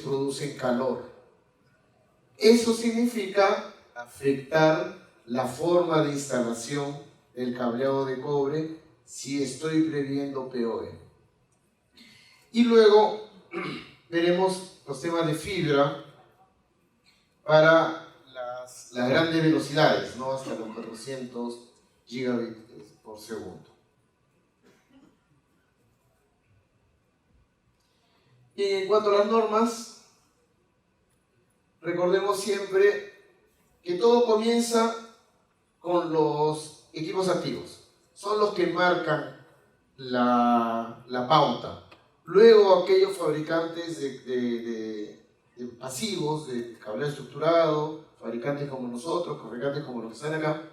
producen calor. Eso significa afectar la forma de instalación del cableado de cobre si estoy previendo PoE. Y luego veremos los temas de fibra para las grandes velocidades, ¿no? Hasta los 400 gigabits por segundo. Y en cuanto a las normas, recordemos siempre que todo comienza con los equipos activos. Son los que marcan la pauta. Luego aquellos fabricantes de pasivos, de cableado estructurado, fabricantes como nosotros, fabricantes como los que están acá,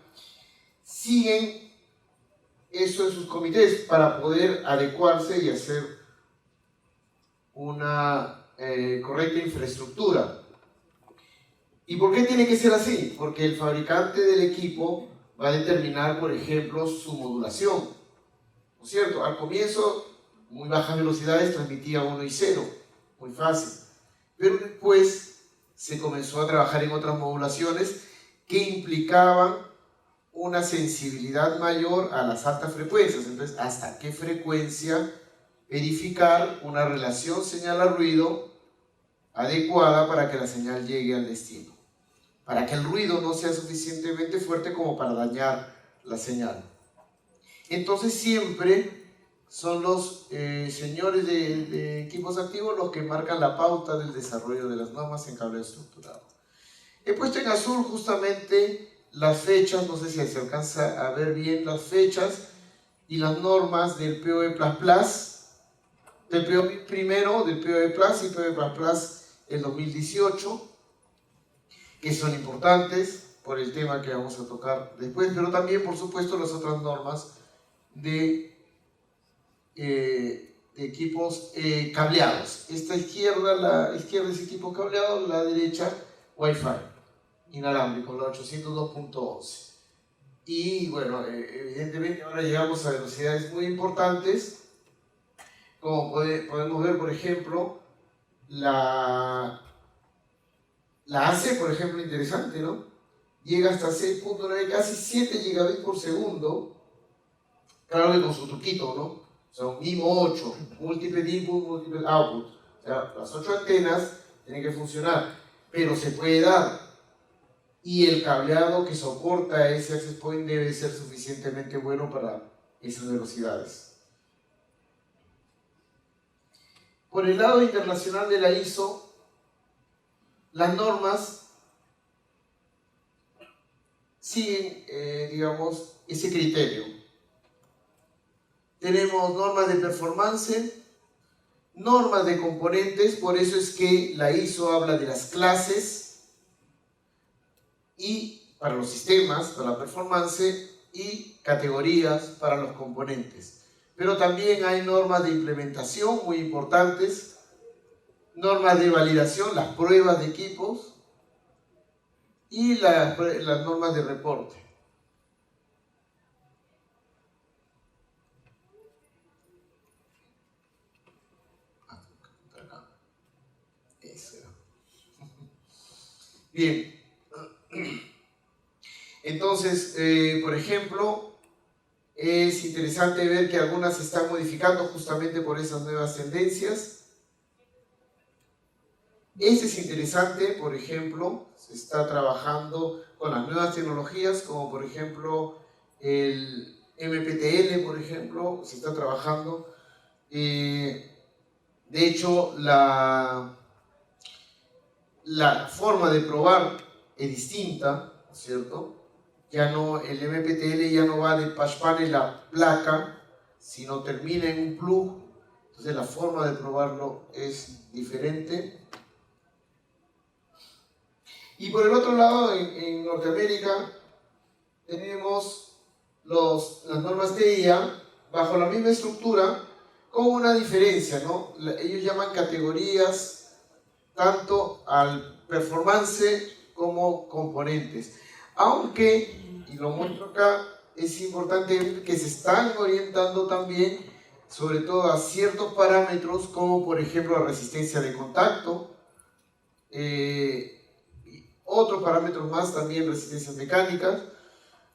siguen eso en sus comités para poder adecuarse y hacer una correcta infraestructura. ¿Y por qué tiene que ser así? Porque el fabricante del equipo va a determinar, por ejemplo, su modulación, ¿no es cierto? Al comienzo, muy bajas velocidades transmitía 1 y 0, muy fácil. Pero después se comenzó a trabajar en otras modulaciones que implicaban una sensibilidad mayor a las altas frecuencias. Entonces, ¿hasta qué frecuencia verificar una relación señal-ruido adecuada para que la señal llegue al destino? Para que el ruido no sea suficientemente fuerte como para dañar la señal. Entonces siempre son los señores de equipos activos los que marcan la pauta del desarrollo de las normas en cableado estructurado. He puesto en azul justamente las fechas, no sé si se alcanza a ver bien las fechas y las normas del PoE++, del PoE primero, del PoE Plus y PoE++ el 2018, que son importantes por el tema que vamos a tocar después, pero también, por supuesto, las otras normas de equipos cableados. Esta izquierda, la izquierda es equipo cableado, la derecha Wi-Fi inalámbrico, la 802.11. Y bueno, evidentemente ahora llegamos a velocidades muy importantes, como podemos ver, por ejemplo, la AC, por ejemplo, interesante, ¿no? Llega hasta 6.9, casi 7 gigabits por segundo, claro que con su truquito, ¿no? O sea, un MIMO 8, múltiple input, múltiple output. O sea, las 8 antenas tienen que funcionar, pero se puede dar. Y el cableado que soporta ese access point debe ser suficientemente bueno para esas velocidades. Por el lado internacional de la ISO, las normas siguen, digamos, ese criterio. Tenemos normas de performance, normas de componentes, por eso es que la ISO habla de las clases y para los sistemas, para la performance, y categorías para los componentes. Pero también hay normas de implementación muy importantes, normas de validación, las pruebas de equipos y las normas de reporte. Bien. Entonces, por ejemplo, es interesante ver que algunas se están modificando justamente por esas nuevas tendencias. Este es interesante, por ejemplo, se está trabajando con las nuevas tecnologías, como por ejemplo el MPTL, por ejemplo, se está trabajando. De hecho, la forma de probar es distinta, ¿no es cierto? Ya no, el MPTL ya no va de patch panel a placa, sino termina en un plug. Entonces la forma de probarlo es diferente. Y por el otro lado, en Norteamérica, tenemos las normas TIA bajo la misma estructura, con una diferencia, ¿no? Ellos llaman categorías tanto al performance como componentes. Aunque, y lo muestro acá, es importante ver que se están orientando también, sobre todo a ciertos parámetros, como por ejemplo la resistencia de contacto, otros parámetros más, también resistencias mecánicas,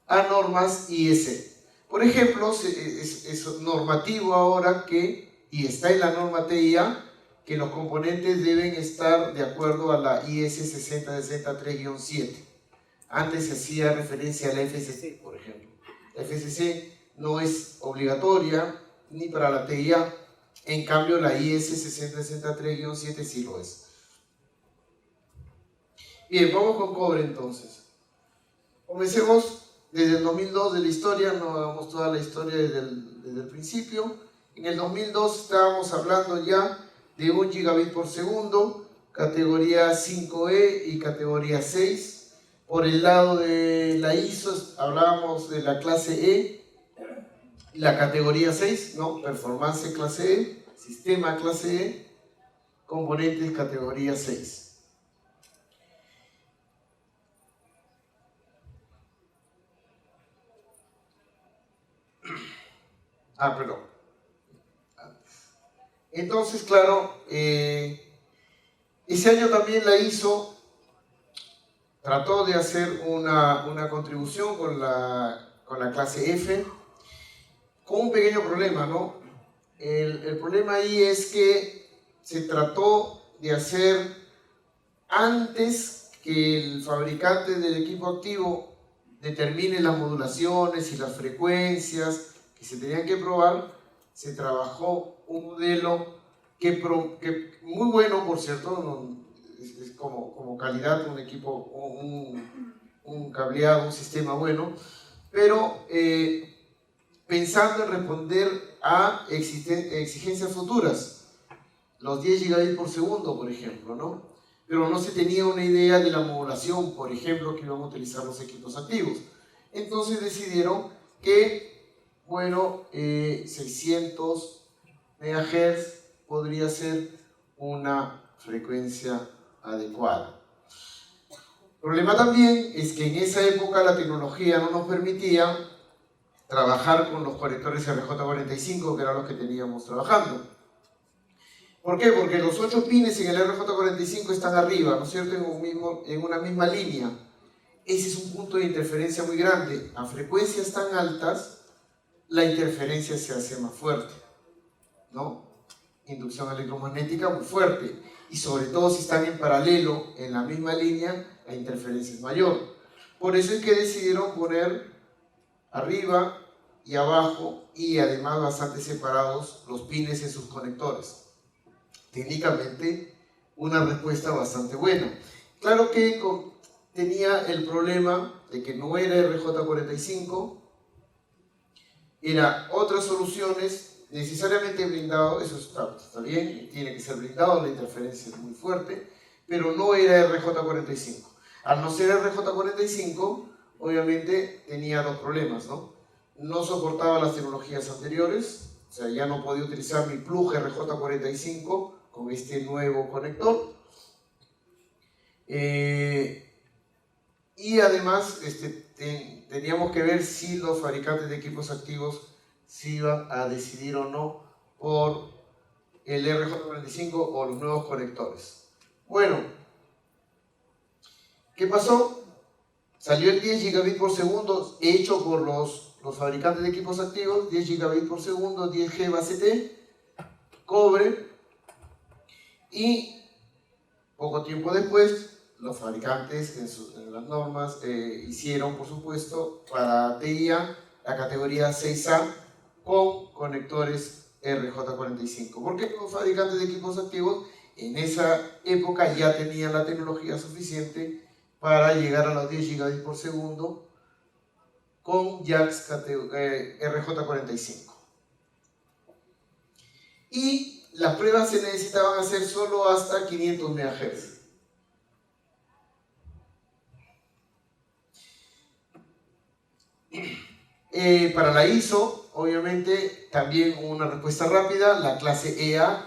a normas IEC. Por ejemplo, es normativo ahora que, y está en la norma TIA, que los componentes deben estar de acuerdo a la IS 6063-7. Antes se hacía referencia a la FCC, por ejemplo. La FCC no es obligatoria ni para la TIA, en cambio la IS 6063-7 sí lo es. Bien, vamos con cobre entonces. Comencemos desde el 2002 de la historia, no hagamos toda la historia desde el principio. En el 2002 estábamos hablando ya de 1 gigabit por segundo, categoría 5E y categoría 6. Por el lado de la ISO hablábamos de la clase E, la categoría 6, ¿no? Performance clase E, sistema clase E, componentes categoría 6. Perdón. Entonces, claro, ese año también la ISO trató de hacer una contribución con la clase F, con un pequeño problema, ¿no? El problema ahí es que se trató de hacer antes que el fabricante del equipo activo determine las modulaciones y las frecuencias que se tenían que probar. Se trabajó un modelo que muy bueno, por cierto, es como calidad, un equipo, un cableado, un sistema bueno, pero pensando en responder a exigencias futuras, los 10 gigabits por segundo, por ejemplo, ¿no? Pero no se tenía una idea de la modulación, por ejemplo, que iban a utilizar los equipos activos. Entonces decidieron que, bueno, 600 MHz podría ser una frecuencia adecuada. El problema también es que en esa época la tecnología no nos permitía trabajar con los conectores RJ45, que eran los que teníamos trabajando. ¿Por qué? Porque los 8 pines en el RJ45 están arriba, ¿no es cierto?, en una misma línea. Ese es un punto de interferencia muy grande. A frecuencias tan altas, la interferencia se hace más fuerte, ¿no? Inducción electromagnética muy fuerte. Y sobre todo si están en paralelo, en la misma línea, la interferencia es mayor. Por eso es que decidieron poner arriba y abajo, y además bastante separados, los pines en sus conectores. Técnicamente, una respuesta bastante buena. Claro que tenía el problema de que no era RJ45, era otras soluciones, necesariamente blindado, eso está bien, tiene que ser blindado, la interferencia es muy fuerte, pero no era RJ45. Al no ser RJ45, obviamente tenía dos problemas, ¿no? No soportaba las tecnologías anteriores, o sea, ya no podía utilizar mi plug RJ45 con este nuevo conector. Y además teníamos que ver si los fabricantes de equipos activos se iban a decidir o no por el RJ45 o los nuevos conectores. Bueno, ¿qué pasó? Salió el 10 gigabit por segundo hecho por los fabricantes de equipos activos, 10 gigabit por segundo, 10G base T, cobre, y poco tiempo después los fabricantes en las normas hicieron, por supuesto, para TIA la categoría 6A con conectores RJ45. Porque los fabricantes de equipos activos en esa época ya tenían la tecnología suficiente para llegar a los 10 gigabits por segundo con jacks RJ45. Y las pruebas se necesitaban hacer solo hasta 500 MHz. Para la ISO, obviamente, también una respuesta rápida, la clase EA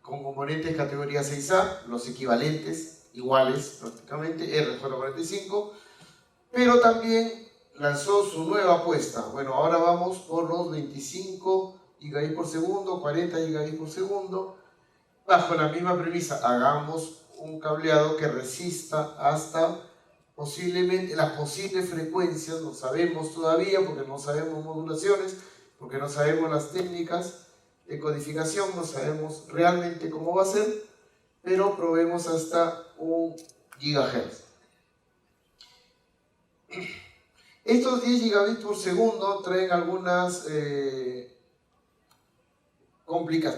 con componentes categoría 6A, los equivalentes, iguales prácticamente, RJ45, pero también lanzó su nueva apuesta. Bueno, ahora vamos por los 25 gigabits por segundo, 40 gigabits por segundo, bajo la misma premisa, hagamos un cableado que resista hasta posiblemente las posibles frecuencias, no sabemos todavía porque no sabemos modulaciones, porque no sabemos las técnicas de codificación, no sabemos realmente cómo va a ser, pero probemos hasta 1 GHz. Estos 10 gigabits por segundo traen algunas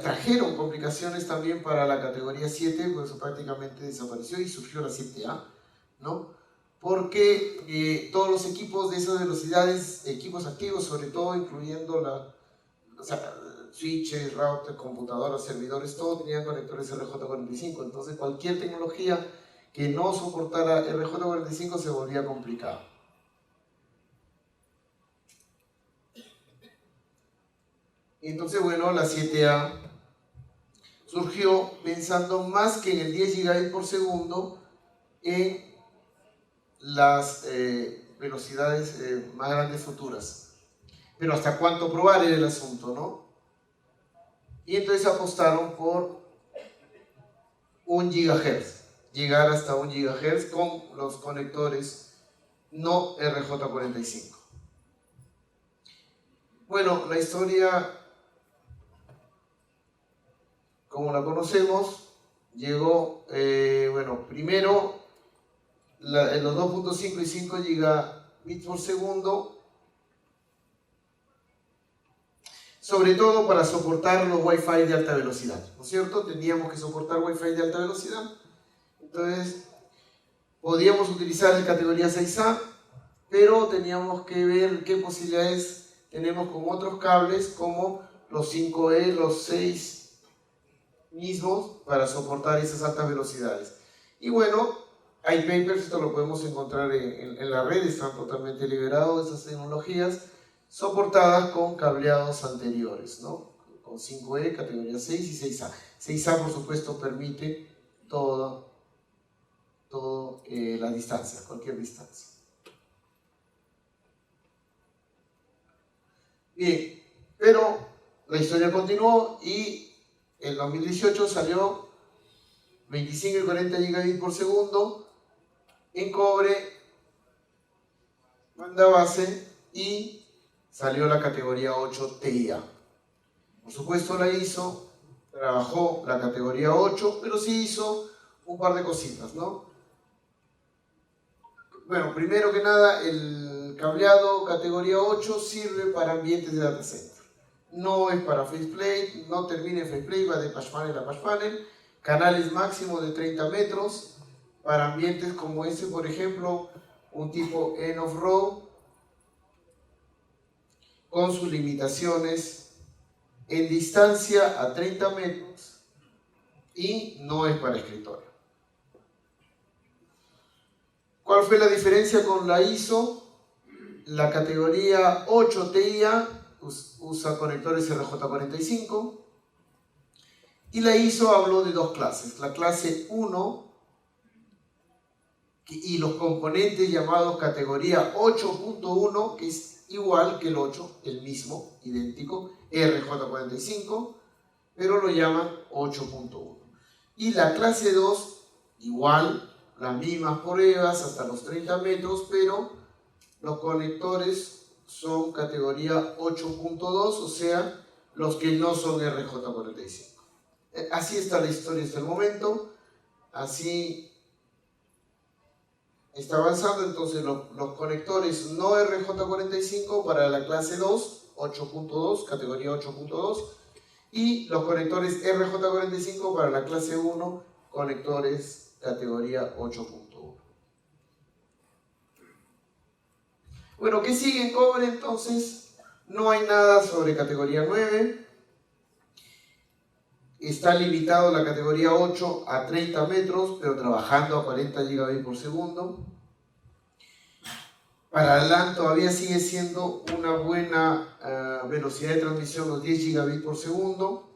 trajeron complicaciones también para la categoría 7, pues eso prácticamente desapareció y surgió la 7A, ¿no? Porque todos los equipos de esas velocidades, equipos activos sobre todo, incluyendo switches, routers, computadoras, servidores, todo tenían conectores RJ45, entonces cualquier tecnología que no soportara RJ45 se volvía complicada. Entonces, bueno, la 7A surgió pensando más que en el 10 gigabits por segundo en las velocidades más grandes futuras. Pero hasta cuánto probar era el asunto, ¿no? Y entonces apostaron por 1 GHz, llegar hasta 1 GHz con los conectores no RJ45. Bueno, la historia, como la conocemos, llegó, primero en los 2.5 y 5 gigabits por segundo, sobre todo para soportar los Wi-Fi de alta velocidad, ¿no es cierto? Teníamos que soportar Wi-Fi de alta velocidad, entonces podíamos utilizar el categoría 6A, pero teníamos que ver qué posibilidades tenemos con otros cables como los 5E, los 6 mismos para soportar esas altas velocidades. Y bueno, hay papers, esto lo podemos encontrar en la red, están totalmente liberados esas tecnologías, soportadas con cableados anteriores, ¿no? Con 5E, categoría 6 y 6A. 6A, por supuesto, permite todas las distancias, cualquier distancia. Bien, pero la historia continuó y en 2018 salió 25 y 40 gigabits por segundo en cobre, banda base, y salió la categoría 8 TIA. Por supuesto la hizo, trabajó la categoría 8, pero sí hizo un par de cositas, ¿no? Bueno, primero que nada, el cableado categoría 8 sirve para ambientes de data center. No es para faceplate, no termina en faceplate, va de patch panel a patch panel. Canales máximos de 30 metros para ambientes como este, por ejemplo, un tipo end of row con sus limitaciones en distancia a 30 metros y no es para escritorio. ¿Cuál fue la diferencia con la ISO? La categoría 8 TIA usa conectores RJ45 y la ISO habló de dos clases, la clase 1 y los componentes llamados categoría 8.1, que es igual que el 8, el mismo, idéntico, RJ45, pero lo llaman 8.1. Y la clase 2, igual, las mismas pruebas hasta los 30 metros, pero los conectores son categoría 8.2, o sea, los que no son RJ45. Así está la historia hasta el momento, así está avanzando. Entonces los conectores no RJ45 para la clase 2, 8.2, categoría 8.2, y los conectores RJ45 para la clase 1, conectores categoría 8.1. Bueno, ¿qué sigue en cobre entonces? No hay nada sobre categoría 9. Está limitado la categoría 8 a 30 metros, pero trabajando a 40 gigabits por segundo. Para LAN todavía sigue siendo una buena velocidad de transmisión, los 10 gigabits por segundo.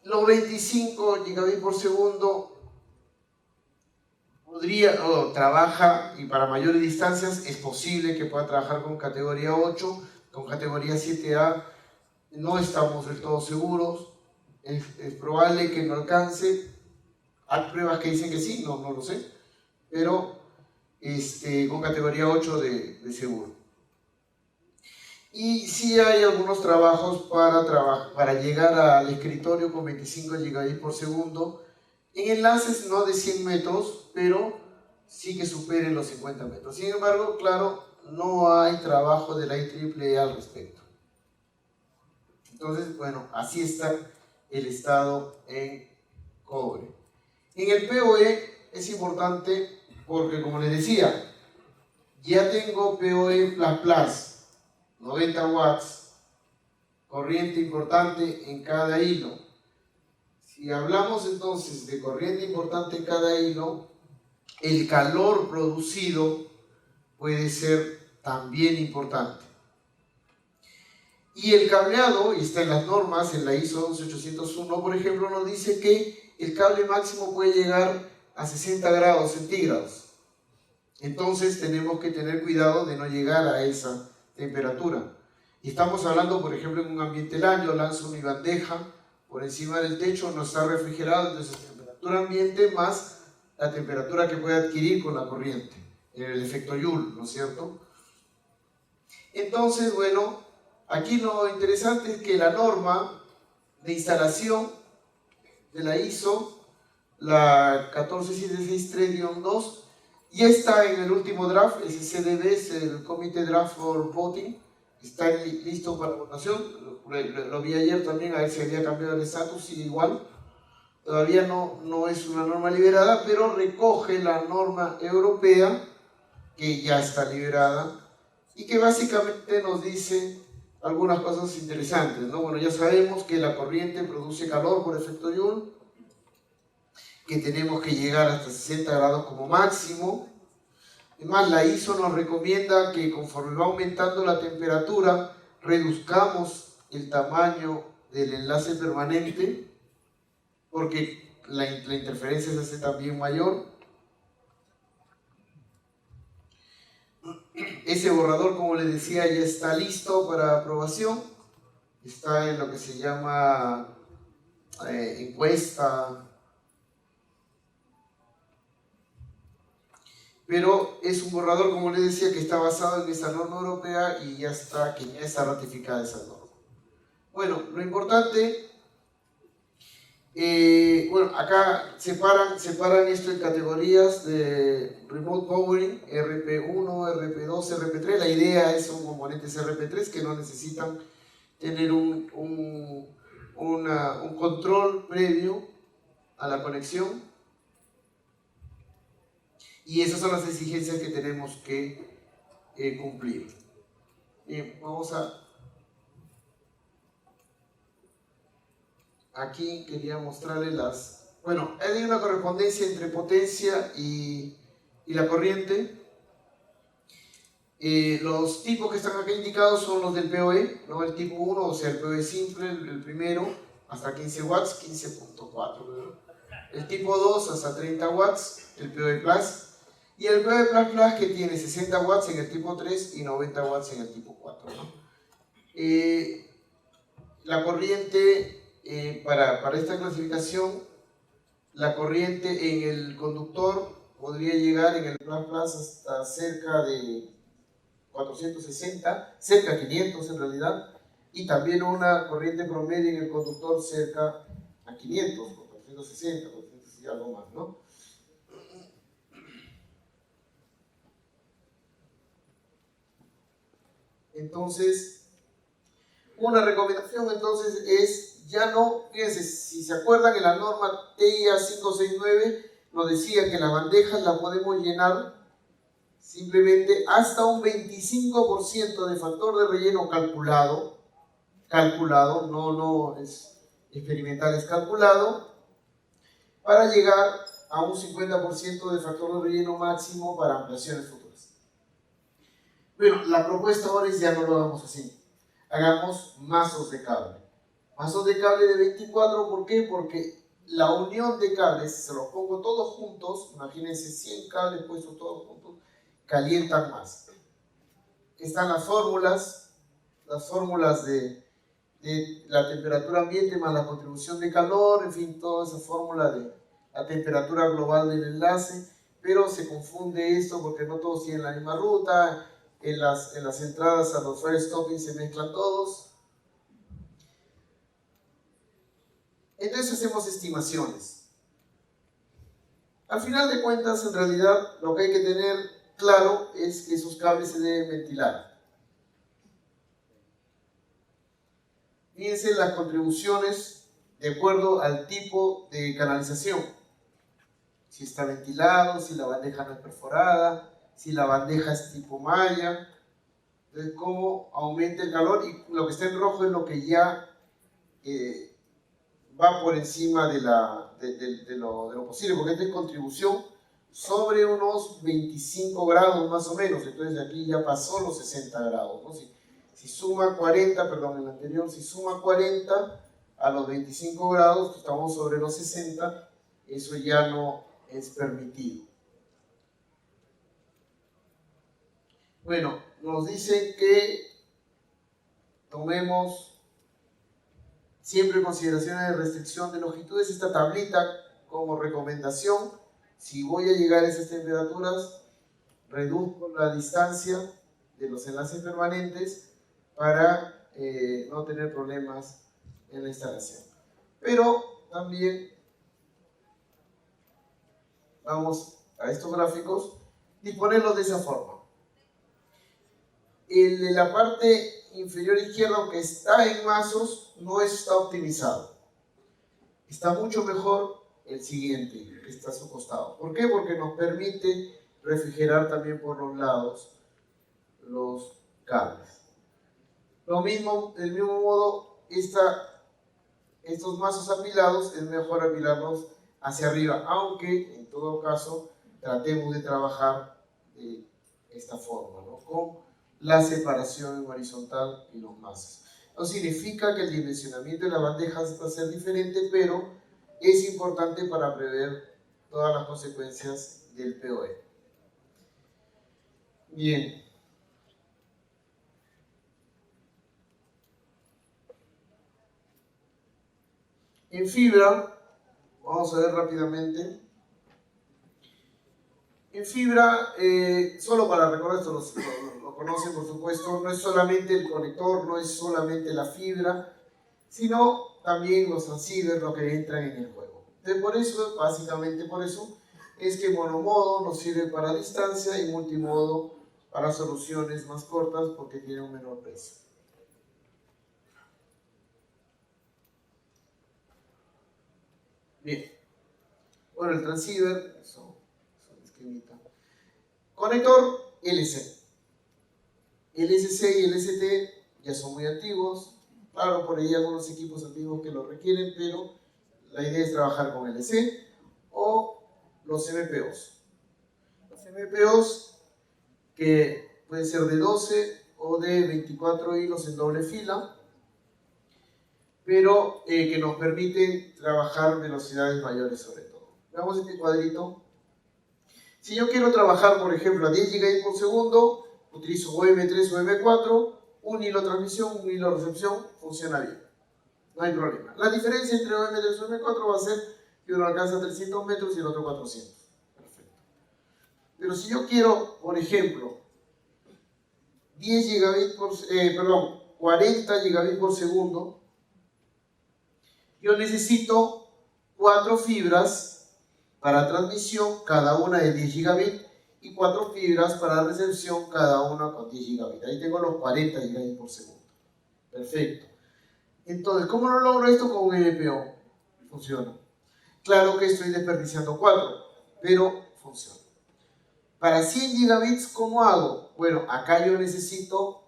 Los 25 gigabits por segundo trabaja, y para mayores distancias es posible que pueda trabajar con categoría 8, con categoría 7A no estamos del todo seguros. Es probable que no alcance. Hay pruebas que dicen que sí, no lo sé, pero con categoría 8 de seguro. Y sí hay algunos trabajos para llegar al escritorio con 25 gigabits por segundo en enlaces no de 100 metros, pero sí que superen los 50 metros. Sin embargo, claro, no hay trabajo de la IEEE al respecto. Entonces, bueno, así está el estado en cobre. En el PoE es importante porque, como les decía, ya tengo PoE++, 90 watts, corriente importante en cada hilo. Si hablamos entonces de corriente importante en cada hilo, el calor producido puede ser también importante. Y el cableado, y está en las normas, en la ISO 11801, por ejemplo, nos dice que el cable máximo puede llegar a 60 grados centígrados. Entonces tenemos que tener cuidado de no llegar a esa temperatura. Y estamos hablando, por ejemplo, en un ambiente LAN, yo lanzo mi bandeja por encima del techo, no está refrigerado, entonces temperatura ambiente más la temperatura que puede adquirir con la corriente, en el efecto Joule, ¿no es cierto? Entonces, bueno, aquí lo interesante es que la norma de instalación de la ISO, la 14763-2, ya está en el último draft, ese CDB, es el Committee Draft for Voting, está listo para votación. Lo vi ayer también, a ver si había cambiado el estatus, sigue igual. Todavía no es una norma liberada, pero recoge la norma europea, que ya está liberada, y que básicamente nos dice algunas cosas interesantes, ¿no? Bueno, ya sabemos que la corriente produce calor por efecto Joule, que tenemos que llegar hasta 60 grados como máximo. Además, la ISO nos recomienda que conforme va aumentando la temperatura, reduzcamos el tamaño del enlace permanente, porque la interferencia se hace también mayor. Ese borrador, como les decía, ya está listo para aprobación. Está en lo que se llama encuesta, pero es un borrador, como les decía, que está basado en esa norma europea y ya está ratificada esa norma. Bueno, lo importante, bueno, acá separan esto en categorías de Remote Powering, RP1, RP2, RP3. La idea es son componentes RP3 que no necesitan tener un control previo a la conexión. Y esas son las exigencias que tenemos que cumplir. Bien, vamos a... Aquí quería mostrarles las... Bueno, hay una correspondencia entre potencia y la corriente. Los tipos que están acá indicados son los del PoE, ¿no? El tipo 1, o sea, el PoE simple, el primero, hasta 15 watts, 15.4. El tipo 2 hasta 30 watts, el PoE Plus. Y el PoE Plus que tiene 60 watts en el tipo 3 y 90 watts en el tipo 4, ¿no? La corriente, para esta clasificación, la corriente en el conductor podría llegar en el Plus hasta cerca de 460, cerca de 500 en realidad, y también una corriente promedio en el conductor cerca a 500, 460, 400 y algo más, ¿no? Entonces, una recomendación entonces es, ya no, fíjense, si se acuerdan en la norma TIA 569 nos decía que las bandejas las podemos llenar simplemente hasta un 25% de factor de relleno calculado, no es experimental, es calculado, para llegar a un 50% de factor de relleno máximo para ampliaciones futuras. Bueno, la propuesta ahora es ya no lo hagamos así. Hagamos mazos de cable. Mazos de cable de 24, ¿por qué? Porque la unión de cables, si se los pongo todos juntos, imagínense 100 cables puestos todos juntos, calientan más. Están las fórmulas de la temperatura ambiente más la contribución de calor, en fin, toda esa fórmula de la temperatura global del enlace, pero se confunde esto porque no todos tienen la misma ruta, en las entradas a los fire stopping se mezclan todos. Entonces hacemos estimaciones. Al final de cuentas, en realidad, lo que hay que tener claro es que esos cables se deben ventilar. Fíjense las contribuciones de acuerdo al tipo de canalización. Si está ventilado, si la bandeja no es perforada, si la bandeja es tipo malla. Entonces, cómo aumenta el calor, y lo que está en rojo es lo que ya va por encima de lo posible, porque esta es contribución sobre unos 25 grados más o menos. Entonces aquí ya pasó los 60 grados, ¿no? Si suma 40, perdón, en el anterior, si suma 40 a los 25 grados, que estamos sobre los 60, eso ya no es permitido. Bueno, nos dicen que tomemos siempre en consideración de restricción de longitudes esta tablita como recomendación. Si voy a llegar a esas temperaturas, reduzco la distancia de los enlaces permanentes para no tener problemas en la instalación. Pero también vamos a estos gráficos y ponerlos de esa forma. El de la parte inferior izquierda, aunque está en mazos, no está optimizado. Está mucho mejor el siguiente, que está a su costado. ¿Por qué? Porque nos permite refrigerar también por los lados los cables. Lo mismo, del mismo modo, estos mazos apilados es mejor apilarlos hacia arriba, aunque en todo caso tratemos de trabajar de esta forma, ¿no? Con la separación en horizontal y los mazos. No significa que el dimensionamiento de la bandeja va a ser diferente, pero es importante para prever todas las consecuencias del POE. Bien. En fibra, vamos a ver rápidamente. En fibra, solo para recordar esto, lo conocen por supuesto, no es solamente el conector, no es solamente la fibra, sino también los transceivers lo que entran en el juego. Entonces, por eso, básicamente por eso, es que monomodo nos sirve para distancia y multimodo para soluciones más cortas porque tiene un menor precio. Bien. Bueno, el transceiver, eso esquemita. Conector LC. El SC y el ST ya son muy antiguos. Claro, por ahí hay algunos equipos antiguos que lo requieren, pero la idea es trabajar con LC o los MPOs. Los MPOs que pueden ser de 12 o de 24 hilos en doble fila, pero que nos permiten trabajar velocidades mayores sobre todo. Veamos este cuadrito. Si yo quiero trabajar, por ejemplo, a 10 GB por segundo, utilizo OM3 o M4, un hilo transmisión, un hilo recepción, funciona bien. No hay problema. La diferencia entre OM3 y OM4 va a ser que uno alcanza 300 metros y el otro 400. Perfecto. Pero si yo quiero, por ejemplo, 40 gigabits por segundo, yo necesito 4 fibras para transmisión, cada una de 10 gigabits, y 4 fibras para recepción, cada una con 10 gigabits. Ahí tengo los 40 gigabits por segundo. Perfecto. Entonces, ¿cómo lo logro esto con un MPO? Funciona. Claro que estoy desperdiciando 4, pero funciona. Para 100 gigabits, ¿cómo hago? Bueno, acá yo necesito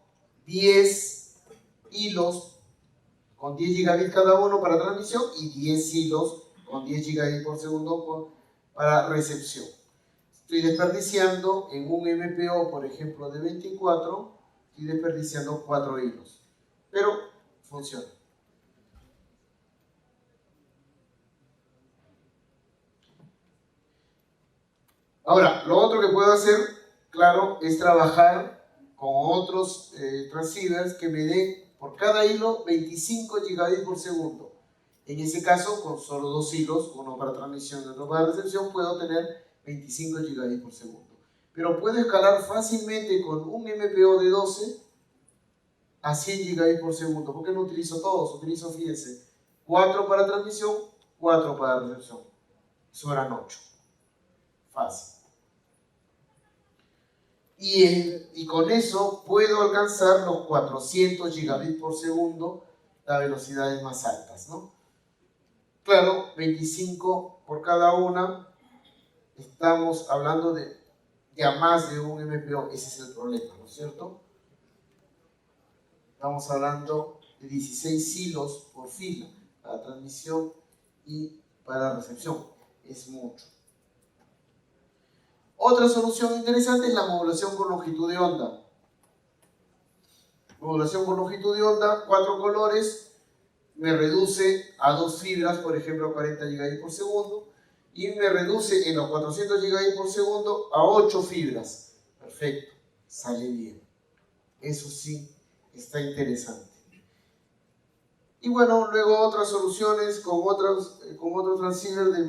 10 hilos con 10 gigabits cada uno para transmisión y 10 hilos con 10 gigabits por segundo para recepción. Estoy desperdiciando en un MPO, por ejemplo, de 24, estoy desperdiciando 4 hilos, pero funciona. Ahora, lo otro que puedo hacer, claro, es trabajar con otros transceivers que me den Por cada hilo, 25 gigabits por segundo. En ese caso, con solo 2 hilos, uno para transmisión y otro para recepción, puedo tener 25 gigabits por segundo. Pero puedo escalar fácilmente con un MPO de 12 a 100 gigabits por segundo. ¿Por qué no utilizo todos? Utilizo, fíjense, 4 para transmisión, 4 para recepción. Sobran 8. Fácil. Y con eso puedo alcanzar los 400 gigabits por segundo, las velocidades más altas, ¿no? Claro, 25 por cada una, estamos hablando de ya más de un MPO, ese es el problema, ¿no es cierto? Estamos hablando de 16 hilos por fila para transmisión y para recepción, es mucho. Otra solución interesante es la modulación por longitud de onda. Modulación por longitud de onda, 4 colores, me reduce a 2 fibras, por ejemplo, a 40 gigabits por segundo, y me reduce en los 400 gigabits por segundo a 8 fibras. Perfecto, sale bien. Eso sí, está interesante. Y bueno, luego otras soluciones con otros transceivers de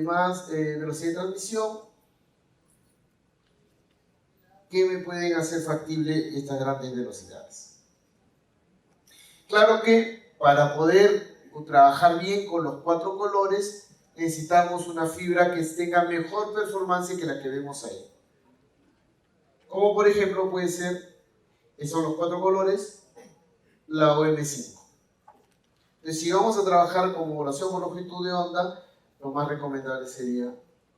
más velocidad de transmisión que me pueden hacer factible estas grandes velocidades. Claro que para poder trabajar bien con los 4 colores necesitamos una fibra que tenga mejor performance que la que vemos ahí. Como por ejemplo puede ser, son los 4 colores, la OM5. Entonces, si vamos a trabajar con modulación por longitud de onda, lo más recomendable sería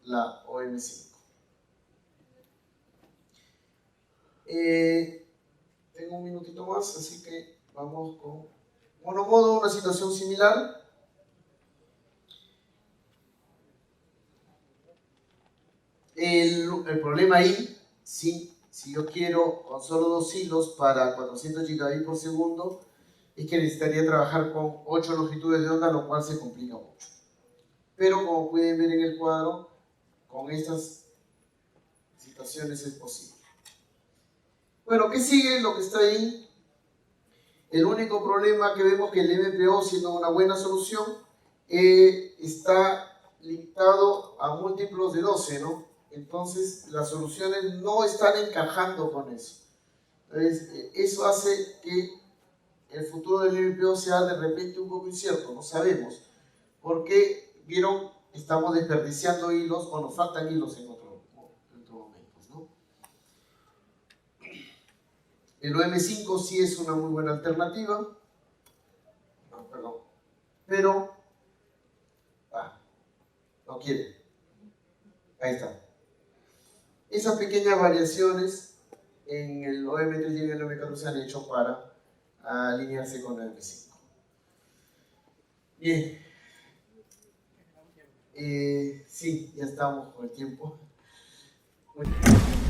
la OM5. Tengo un minutito más, así que vamos con monomodo, una situación similar. El problema ahí, si yo quiero con solo 2 hilos para 400 gigabits por segundo, es que necesitaría trabajar con 8 longitudes de onda, lo cual se complica mucho. Pero como pueden ver en el cuadro, con estas situaciones es posible. Bueno, ¿qué sigue? Lo que está ahí. El único problema que vemos que el MPO, siendo una buena solución, está limitado a múltiplos de 12, ¿no? Entonces, las soluciones no están encajando con eso. Entonces, eso hace que el futuro del MPO sea de repente un poco incierto, no sabemos. Porque, vieron, estamos desperdiciando hilos o nos faltan hilos en otros momentos, ¿no? El OM5 sí es una muy buena alternativa, pero no quiere. Ahí está. Esas pequeñas variaciones en el OM3 y en el OM4 se han hecho para alinearse con el OM5. Bien. Sí, ya estamos con el tiempo. Muy bien.